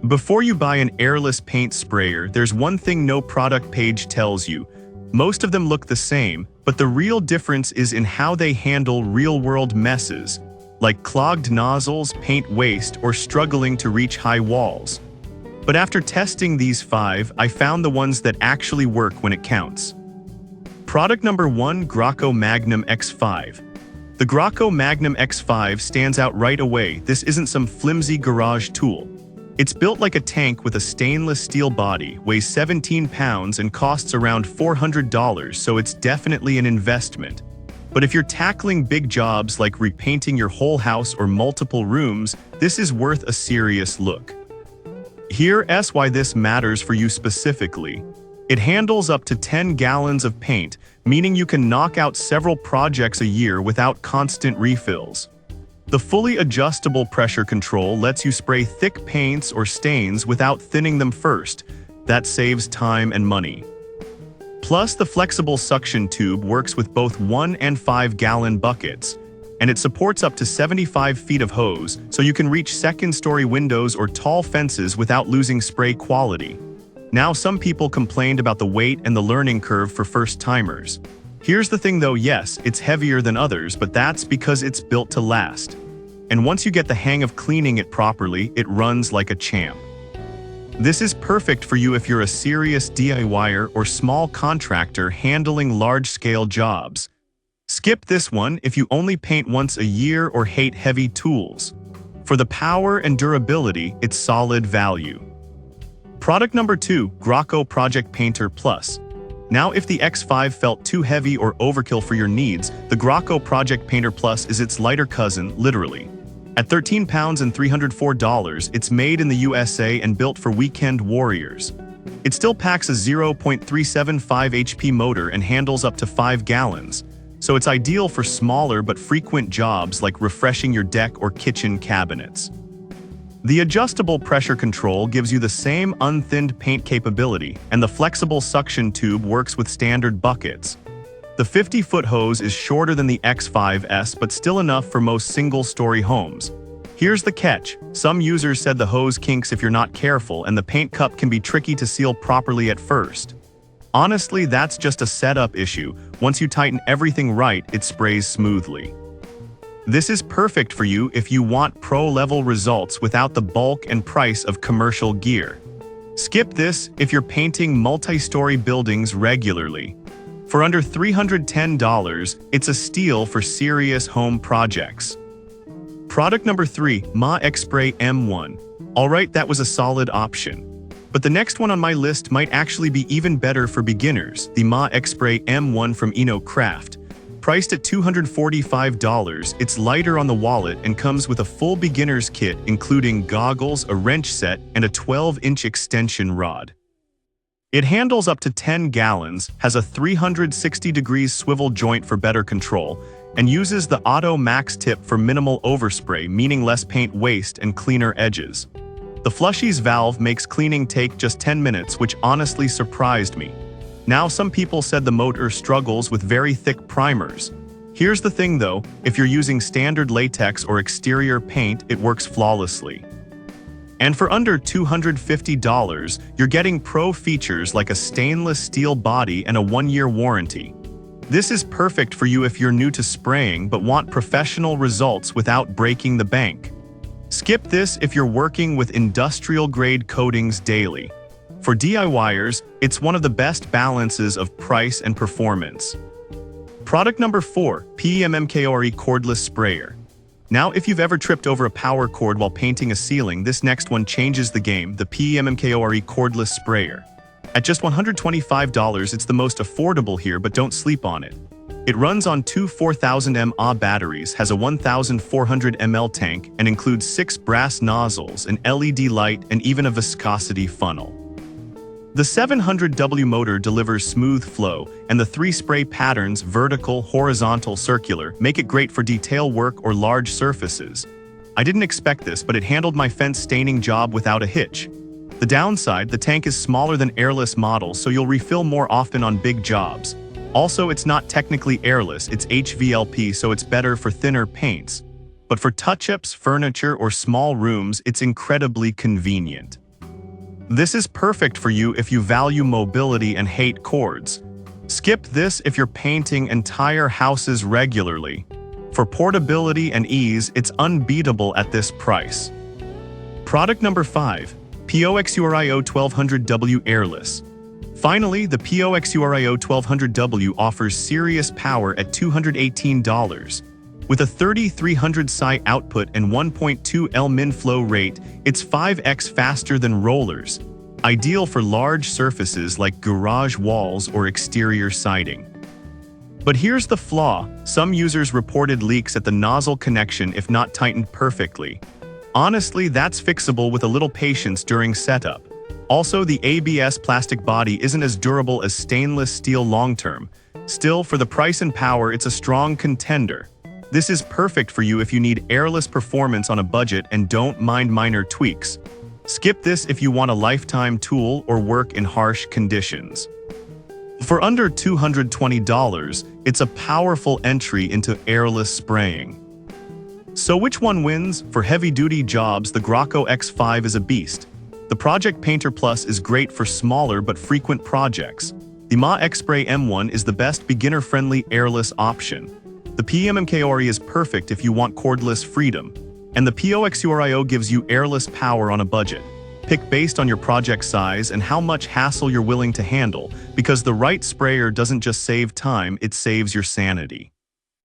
Before you buy an airless paint sprayer, there's one thing no product page tells you. Most of them look the same, but the real difference is in how they handle real-world messes, like clogged nozzles, paint waste, or struggling to reach high walls. But after testing these 5, I found the ones that actually work when it counts. Product number 1, Graco Magnum X5. The Graco Magnum X5 stands out right away. This isn't some flimsy garage tool. It's built like a tank with a stainless steel body, weighs 17 pounds and costs around $400, so it's definitely an investment. But if you're tackling big jobs like repainting your whole house or multiple rooms, this is worth a serious look. Here's why this matters for you specifically. It handles up to 10 gallons of paint, meaning you can knock out several projects a year without constant refills. The fully adjustable pressure control lets you spray thick paints or stains without thinning them first. That saves time and money. Plus, the flexible suction tube works with both 1 and 5 gallon buckets, and it supports up to 75 feet of hose, so you can reach second-story windows or tall fences without losing spray quality. Now, some people complained about the weight and the learning curve for first-timers. Here's the thing though, yes, it's heavier than others, but that's because it's built to last. And once you get the hang of cleaning it properly, it runs like a champ. This is perfect for you if you're a serious DIYer or small contractor handling large-scale jobs. Skip this one if you only paint once a year or hate heavy tools. For the power and durability, it's solid value. Product number 2, Graco Project Painter Plus. Now, if the X5 felt too heavy or overkill for your needs, the Graco Project Painter Plus is its lighter cousin, literally. At 13 pounds and $304, it's made in the USA and built for weekend warriors. It still packs a 0.375 HP motor and handles up to 5 gallons, so it's ideal for smaller but frequent jobs like refreshing your deck or kitchen cabinets. The adjustable pressure control gives you the same unthinned paint capability, and the flexible suction tube works with standard buckets. The 50-foot hose is shorter than the X5's, but still enough for most single-story homes. Here's the catch. Some users said the hose kinks if you're not careful, and the paint cup can be tricky to seal properly at first. Honestly, that's just a setup issue. Once you tighten everything right, it sprays smoothly. This is perfect for you if you want pro-level results without the bulk and price of commercial gear. Skip this if you're painting multi-story buildings regularly. For under $310, it's a steal for serious home projects. Product number 3, MAXRAY M1. Alright, that was a solid option. But the next one on my list might actually be even better for beginners, the MAXRAY M1 from Craft. Priced at $245, it's lighter on the wallet and comes with a full beginner's kit including goggles, a wrench set, and a 12-inch extension rod. It handles up to 10 gallons, has a 360-degree swivel joint for better control, and uses the Auto Max tip for minimal overspray, meaning less paint waste and cleaner edges. The Flushies valve makes cleaning take just 10 minutes, which honestly surprised me. Now, some people said the motor struggles with very thick primers. Here's the thing though, if you're using standard latex or exterior paint, it works flawlessly. And for under $250, you're getting pro features like a stainless steel body and a 1-year warranty. This is perfect for you if you're new to spraying but want professional results without breaking the bank. Skip this if you're working with industrial-grade coatings daily. For DIYers, it's one of the best balances of price and performance. Product number 4, PMK Cordless Sprayer. Now, if you've ever tripped over a power cord while painting a ceiling, this next one changes the game, the PMK Cordless Sprayer. At just $125, it's the most affordable here, but don't sleep on it. It runs on two 4000 mAh batteries, has a 1400 ml tank, and includes 6 brass nozzles, an LED light, and even a viscosity funnel. The 700W motor delivers smooth flow, and the 3 spray patterns, vertical, horizontal, circular, make it great for detail work or large surfaces. I didn't expect this, but it handled my fence staining job without a hitch. The downside, the tank is smaller than airless models, so you'll refill more often on big jobs. Also, it's not technically airless, it's HVLP, so it's better for thinner paints. But for touch-ups, furniture, or small rooms, it's incredibly convenient. This is perfect for you if you value mobility and hate cords. Skip this if you're painting entire houses regularly. For portability and ease, it's unbeatable at this price. Product number 5. Pooxurio 1200W Airless. Finally, the Pooxurio 1200W offers serious power at $218. With a 3300 psi output and 1.2 L min flow rate, it's 5x faster than rollers, ideal for large surfaces like garage walls or exterior siding. But here's the flaw: some users reported leaks at the nozzle connection if not tightened perfectly. Honestly, that's fixable with a little patience during setup. Also, the ABS plastic body isn't as durable as stainless steel long-term. Still, for the price and power, it's a strong contender. This is perfect for you if you need airless performance on a budget and don't mind minor tweaks. Skip this if you want a lifetime tool or work in harsh conditions. For under $220, it's a powerful entry into airless spraying. So which one wins? For heavy-duty jobs, the Graco X5 is a beast. The Project Painter Plus is great for smaller but frequent projects. The MAXRAY M1 is the best beginner-friendly airless option. The PMK Cordless is perfect if you want cordless freedom. And the Pooxurio gives you airless power on a budget. Pick based on your project size and how much hassle you're willing to handle, because the right sprayer doesn't just save time, it saves your sanity.